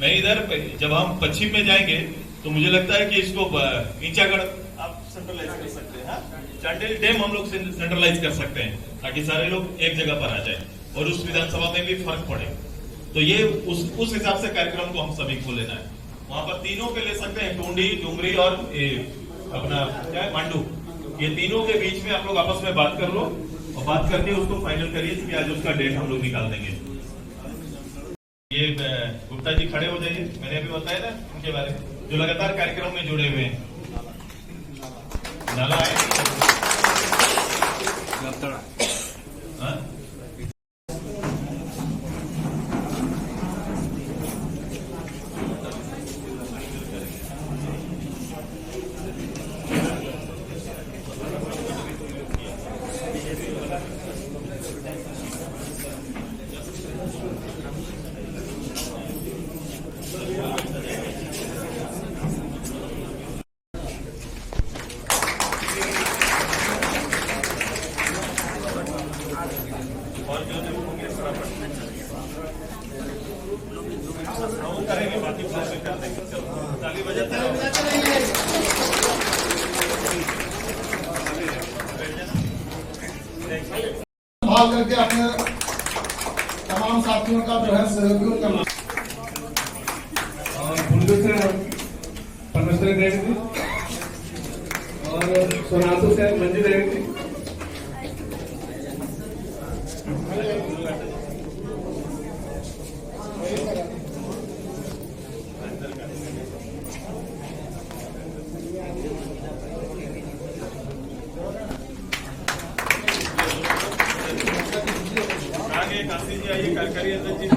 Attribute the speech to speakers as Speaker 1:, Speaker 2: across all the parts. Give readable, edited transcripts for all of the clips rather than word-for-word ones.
Speaker 1: मैं इधर जब हम पश्चिम में जाएंगे तो मुझे लगता है कि इसको नीचागढ़ आप सेंट्रलाइज कर सकते हैं। चांडिल डैम हम लोग सेंट्रलाइज कर सकते हैं ताकि सारे लोग एक जगह पर आ जाए और उस विधानसभा में भी फर्क पड़े। तो ये उस हिसाब से कार्यक्रम को हम सभी को लेना है। वहां पर तीनों पे ले सकते हैं, टूंडी, डूंगरी और अपना क्या है मांडू। ये तीनों के बीच में आप लोग आपस में बात कर लो और बात करके उसको फाइनल करिए कि आज उसका डेट हम लोग निकाल देंगे। ये गुप्ता जी खड़े हो जाइए, मैंने अभी बताया ना उनके बारे में, जो लगातार कार्यक्रम में जुड़े हुए हैं। नाला है करेंगे, बाकी ताली बजाते हैं।
Speaker 2: भाग करके अपने तमाम साथियों का जो है सहयोग करना
Speaker 3: और परमेश्वर रहेंगे और सोनातु से मंजी रहेंगे।
Speaker 1: काशी जी आइए, कारकरी अंदर जी,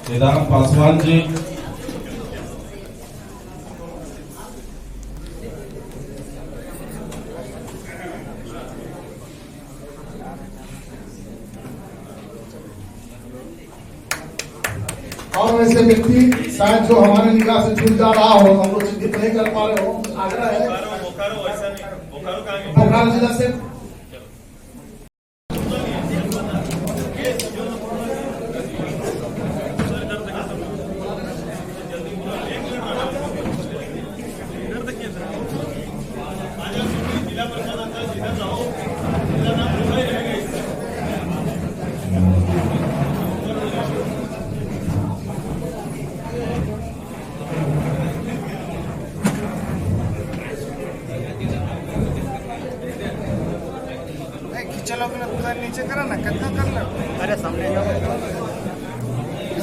Speaker 4: केदार पासवान जी,
Speaker 2: और ऐसे व्यक्ति शायद जो हमारे निगाह से छूट जा रहा हो, हम लोग चिन्हित नहीं कर पा रहे हो, आग्रह है बोकारो जिला से
Speaker 5: चलो अपना नीचे करा ना, कितना कर लो। अरे सामने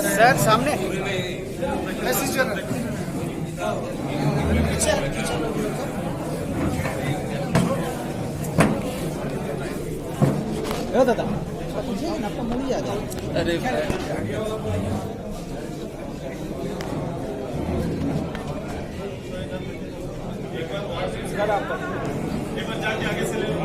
Speaker 5: सर, सामने ऐसी जगह दादा आपका मुड़ी आ जाए। अरे
Speaker 1: एक बार जाके आगे से ले लो।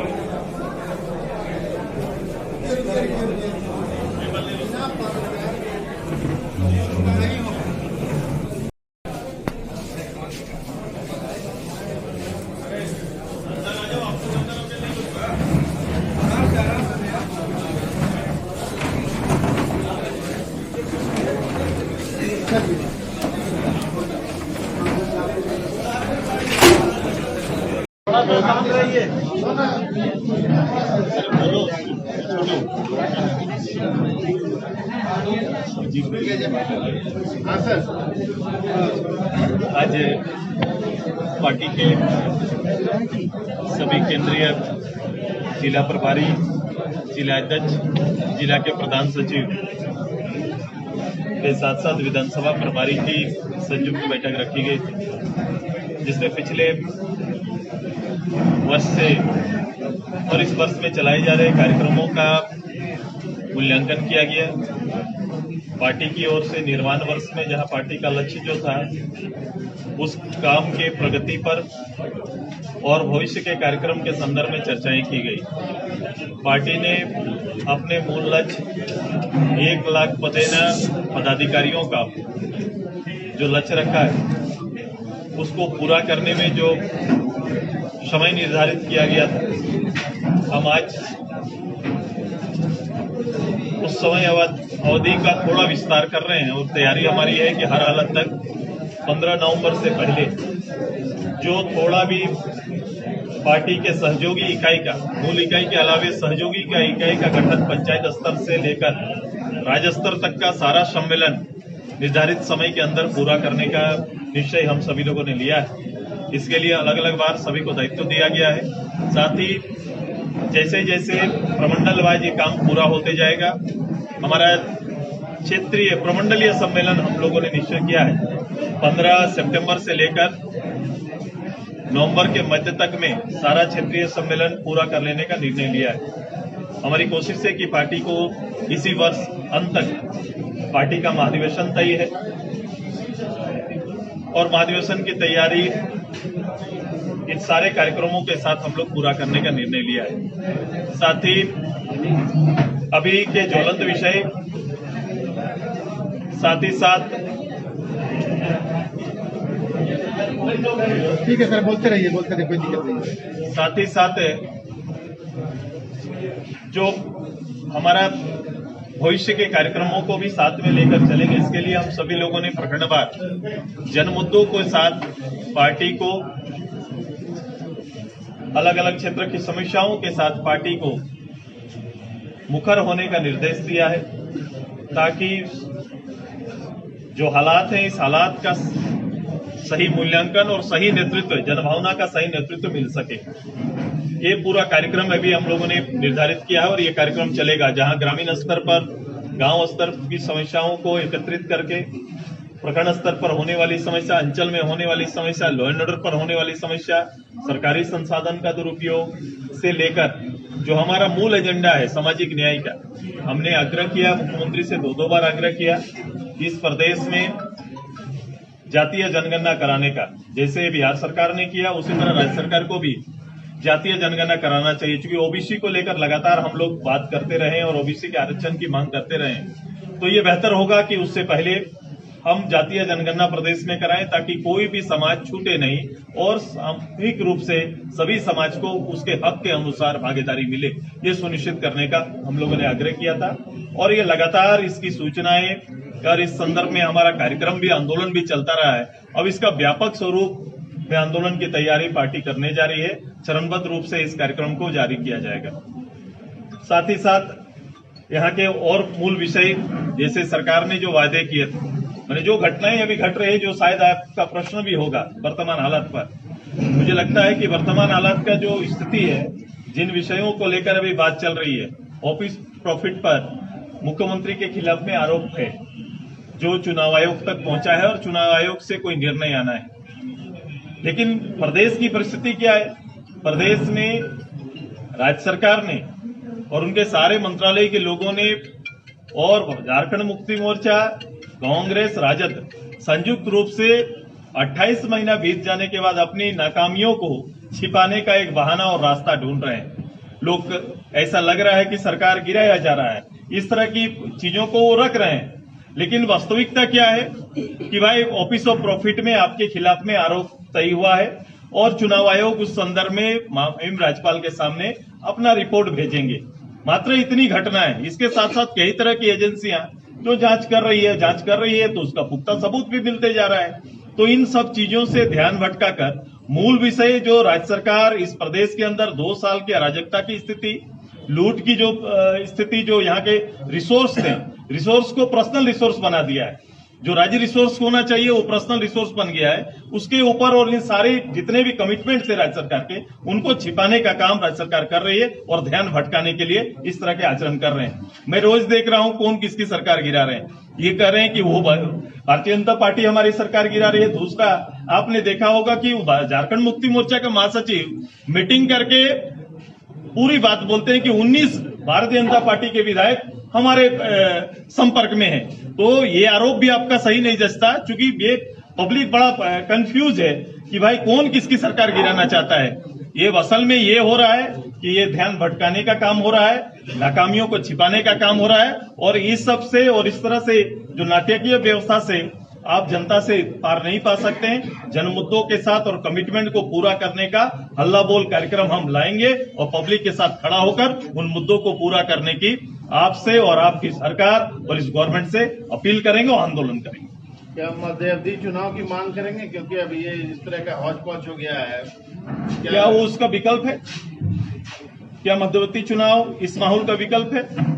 Speaker 1: आज पार्टी के सभी केंद्रीय जिला प्रभारी, जिला अध्यक्ष, जिला के प्रधान सचिव के साथ साथ विधानसभा प्रभारी की संयुक्त बैठक रखी गई थी, जिसमें पिछले वर्ष से और इस वर्ष में चलाए जा रहे कार्यक्रमों का मूल्यांकन किया गया। पार्टी की ओर से निर्माण वर्ष में जहां पार्टी का लक्ष्य जो था उस काम के प्रगति पर और भविष्य के कार्यक्रम के संदर्भ में चर्चाएं की गई। पार्टी ने अपने मूल लक्ष्य 1 लाख पदाधिकारियों का जो लक्ष्य रखा है उसको पूरा करने में जो समय निर्धारित किया गया था, हम आज उस समय अवधि का थोड़ा विस्तार कर रहे हैं और तैयारी हमारी है कि हर हालत तक 15 नवंबर से पहले जो थोड़ा भी पार्टी के सहयोगी इकाई का, मूल इकाई के अलावे सहयोगी का इकाई का गठन पंचायत स्तर से लेकर राज्य स्तर तक का सारा सम्मेलन निर्धारित समय के अंदर पूरा करने का निश्चय हम सभी लोगों ने लिया है। इसके लिए अलग अलग बार सभी को दायित्व दिया गया है। साथ ही जैसे जैसे प्रमंडल वाइज ये काम पूरा होते जाएगा, हमारा क्षेत्रीय प्रमंडलीय सम्मेलन हम लोगों ने निश्चय किया है 15 सितंबर से लेकर नवंबर के मध्य तक में सारा क्षेत्रीय सम्मेलन पूरा कर लेने का निर्णय लिया है। हमारी कोशिश है कि पार्टी को इसी वर्ष अंत तक पार्टी का महाधिवेशन तय है और महाधिवेशन की तैयारी इन सारे कार्यक्रमों के साथ हम लोग पूरा करने का निर्णय लिया है। साथ ही अभी के ज्वलंत विषय, साथ ही साथ
Speaker 5: ठीक है सर, बोलते रहिए, कोई दिक्कत नहीं।
Speaker 1: साथ ही साथ जो हमारा भविष्य के कार्यक्रमों को भी साथ में लेकर चलेंगे, इसके लिए हम सभी लोगों ने प्रखंडवार जन मुद्दों के साथ पार्टी को अलग अलग क्षेत्र की समस्याओं के साथ पार्टी को मुखर होने का निर्देश दिया है, ताकि जो हालात हैं इस हालात का सही मूल्यांकन और सही नेतृत्व, जनभावना का सही नेतृत्व मिल सके। ये पूरा कार्यक्रम अभी हम लोगों ने निर्धारित किया है और ये कार्यक्रम चलेगा जहां ग्रामीण स्तर पर, गांव स्तर की समस्याओं को एकत्रित करके, प्रखंड स्तर पर होने वाली समस्या, अंचल में होने वाली समस्या, लॉ एंड ऑर्डर पर होने वाली समस्या, सरकारी संसाधन का दुरुपयोग से लेकर जो हमारा मूल एजेंडा है सामाजिक न्याय का, हमने आग्रह किया, मुख्यमंत्री से 2 बार आग्रह किया इस प्रदेश में जातीय जनगणना कराने का। जैसे बिहार सरकार ने किया उसी तरह राज्य सरकार को भी जातीय जनगणना कराना चाहिए, क्योंकि ओबीसी को लेकर लगातार हम लोग बात करते रहे और ओबीसी के आरक्षण की मांग करते रहे। तो ये बेहतर होगा कि उससे पहले हम जातीय जनगणना प्रदेश में कराएं, ताकि कोई भी समाज छूटे नहीं और सामूहिक रूप से सभी समाज को उसके हक के अनुसार भागीदारी मिले, ये सुनिश्चित करने का हम लोगों ने आग्रह किया था। और ये लगातार इसकी सूचनाएं और इस संदर्भ में हमारा कार्यक्रम भी, आंदोलन भी चलता रहा है। अब इसका व्यापक स्वरूप में आंदोलन की तैयारी पार्टी करने जा रही है, चरणबद्ध रूप से इस कार्यक्रम को जारी किया जाएगा। साथ ही साथ यहाँ के और मूल विषय, जैसे सरकार ने जो वायदे किए थे, मैंने जो घटनाएं अभी घट रही है, जो शायद आपका प्रश्न भी होगा वर्तमान हालात पर, मुझे लगता है कि वर्तमान हालात का जो स्थिति है, जिन विषयों को लेकर अभी बात चल रही है, ऑफिस प्रॉफिट पर मुख्यमंत्री के खिलाफ में आरोप है जो चुनाव आयोग तक पहुंचा है और चुनाव आयोग से कोई निर्णय आना है। लेकिन प्रदेश की परिस्थिति क्या है? प्रदेश में राज्य सरकार ने और उनके सारे मंत्रालय के लोगों ने और झारखंड मुक्ति मोर्चा, कांग्रेस, राजद संयुक्त रूप से 28 महीना बीत जाने के बाद अपनी नाकामियों को छिपाने का एक बहाना और रास्ता ढूंढ रहे हैं। लोग, ऐसा लग रहा है कि सरकार गिराया जा रहा है, इस तरह की चीजों को वो रख रहे हैं। लेकिन वास्तविकता क्या है कि भाई ऑफिस ऑफ प्रॉफिट में आपके खिलाफ में आरोप तय हुआ है और चुनाव आयोग उस संदर्भ में माननीय राज्यपाल के सामने अपना रिपोर्ट भेजेंगे। मात्र इतनी घटना है। इसके साथ साथ कई तरह की एजेंसियां जो जांच कर रही है तो उसका पुख्ता सबूत भी मिलते जा रहा है। तो इन सब चीजों से ध्यान भटकाकर मूल विषय जो राज्य सरकार इस प्रदेश के अंदर 2 साल की अराजकता की स्थिति, लूट की जो स्थिति, जो यहाँ के रिसोर्स थे, रिसोर्स को पर्सनल रिसोर्स बना दिया है। जो राज्य रिसोर्स होना चाहिए वो पर्सनल रिसोर्स बन गया है। उसके ऊपर और इन सारे जितने भी कमिटमेंट थे राज्य सरकार के, उनको छिपाने का काम राज्य सरकार कर रही है और ध्यान भटकाने के लिए इस तरह के आचरण कर रहे हैं। मैं रोज देख रहा हूं कौन किसकी सरकार गिरा रहे हैं। ये कह रहे हैं कि वो भारतीय जनता पार्टी हमारी सरकार गिरा रही है। दूसरा, आपने देखा होगा कि झारखंड मुक्ति मोर्चा के महासचिव मीटिंग करके पूरी बात बोलते हैं कि 19 भारतीय जनता पार्टी के विधायक हमारे संपर्क में है। तो ये आरोप भी आपका सही नहीं जचता, क्योंकि ये पब्लिक बड़ा कंफ्यूज है कि भाई कौन किसकी सरकार गिराना चाहता है। ये असल में ये हो रहा है कि ये ध्यान भटकाने का काम हो रहा है, नाकामियों को छिपाने का काम हो रहा है, और इस सब से और इस तरह से जो नाटकीय व्यवस्था से आप जनता से पार नहीं पा सकते हैं। जन मुद्दों के साथ और कमिटमेंट को पूरा करने का हल्ला बोल कार्यक्रम हम लाएंगे और पब्लिक के साथ खड़ा होकर उन मुद्दों को पूरा करने की आपसे और आपकी सरकार और इस गवर्नमेंट से अपील करेंगे और आंदोलन करेंगे।
Speaker 3: क्या मध्यावधि चुनाव की मांग करेंगे, क्योंकि अभी ये इस तरह का हौच पौच हो गया है?
Speaker 1: क्या वो उसका विकल्प है? क्या मध्यवर्ती चुनाव इस माहौल का विकल्प है?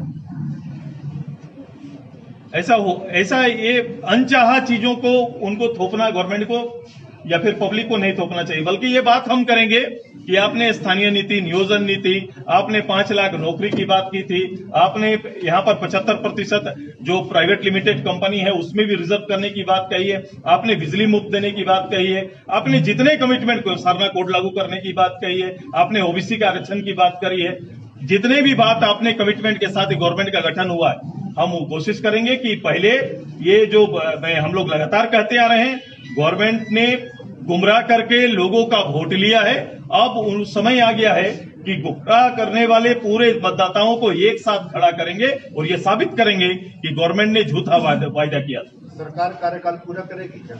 Speaker 1: ऐसा ये अनचाहा चीजों को उनको थोपना गवर्नमेंट को या फिर पब्लिक को नहीं थोपना चाहिए। बल्कि ये बात हम करेंगे कि आपने स्थानीय नीति, नियोजन नीति, आपने 5 लाख नौकरी की बात की थी, आपने यहाँ पर 75% जो प्राइवेट लिमिटेड कंपनी है उसमें भी रिजर्व करने की बात कही है, आपने बिजली मुफ्त देने की बात कही है, आपने जितने कमिटमेंट को सरना कोड लागू करने की बात कही है, आपने ओबीसी का आरक्षण की बात करी है, जितने भी बात आपने कमिटमेंट के साथ गवर्नमेंट का गठन हुआ है, हम कोशिश करेंगे कि पहले ये जो हम लोग लगातार कहते आ रहे हैं, गवर्नमेंट ने गुमराह करके लोगों का वोट लिया है। अब उन समय आ गया है कि गुमराह करने वाले पूरे मतदाताओं को एक साथ खड़ा करेंगे और ये साबित करेंगे कि गवर्नमेंट ने झूठा वायदा किया था।
Speaker 3: सरकार कार्यकाल पूरा करेगी क्या?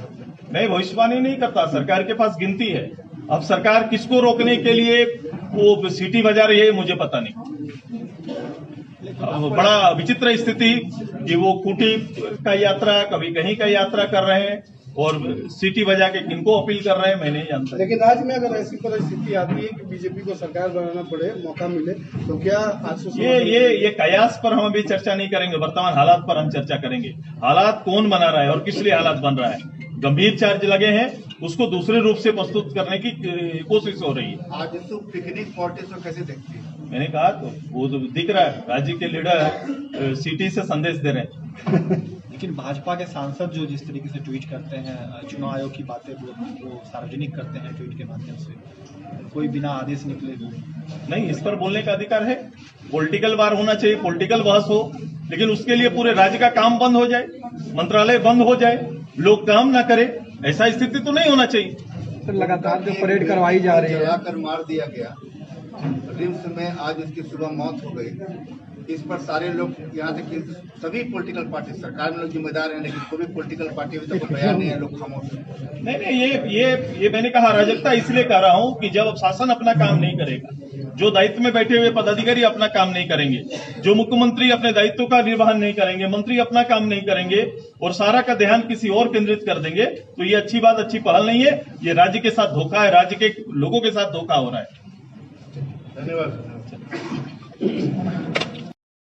Speaker 1: मैं भविष्यवाणी नहीं करता, सरकार के पास गिनती है। अब सरकार किसको रोकने के लिए वो सीटी बजा रही है मुझे पता नहीं। बड़ा विचित्र स्थिति कि वो खूंटी का यात्रा, कभी कहीं का यात्रा कर रहे हैं और सीटी बजा के किनको अपील कर रहे हैं मैं नहीं जानता।
Speaker 6: लेकिन राज्य में अगर ऐसी परिस्थिति आती है कि बीजेपी को सरकार बनाना पड़े, मौका मिले, तो क्या
Speaker 1: ये कयास पर हम अभी चर्चा नहीं करेंगे, वर्तमान हालात पर हम चर्चा करेंगे। हालात कौन बना रहा है और किस लिए हालात बन रहा है, गंभीर चार्ज लगे हैं, उसको दूसरे रूप से प्रस्तुत करने की कोशिश हो रही है।
Speaker 3: आज तो पिकनिक पॉलिटिक्स को कैसे देखती है?
Speaker 1: मैंने कहा तो वो तो दिख रहा है, राज्य के लीडर सिटी से संदेश दे रहे हैं।
Speaker 7: लेकिन भाजपा के सांसद जो जिस तरीके से ट्वीट करते हैं, चुनाव आयोग की बातें वो सार्वजनिक करते हैं ट्वीट के माध्यम से, कोई बिना आदेश निकले
Speaker 1: नहीं, इस पर बोलने का अधिकार है। पॉलिटिकल वार होना चाहिए, पॉलिटिकल बहस हो, लेकिन उसके लिए पूरे राज्य का काम बंद हो जाए, मंत्रालय बंद हो जाए, लोग काम ना करें, ऐसा स्थिति तो नहीं होना चाहिए।
Speaker 6: सर, लगातार जो परेड करवाई जा रही है,
Speaker 3: जलाकर मार दिया गया, रिम्स में आज उसकी सुबह मौत हो गई। इस पर सारे लोग, यहाँ तक कि सभी पॉलिटिकल पार्टी, सरकार में लोग जिम्मेदार हैं, लेकिन कोई भी पॉलिटिकल पार्टी अभी तक बयान नहीं है, लोग खामोश हैं।
Speaker 1: नहीं, ये मैंने कहा अराजकता इसलिए कह रहा हूं कि जब शासन अपना काम नहीं करेगा, जो दायित्व में बैठे हुए पदाधिकारी अपना काम नहीं करेंगे, जो मुख्यमंत्री अपने दायित्व का निर्वहन नहीं करेंगे, मंत्री अपना काम नहीं करेंगे और सारा का ध्यान किसी और केंद्रित कर देंगे, तो ये अच्छी बात, अच्छी पहल नहीं है। ये राज्य के साथ धोखा है, राज्य के लोगों के साथ धोखा हो रहा है।
Speaker 3: धन्यवाद।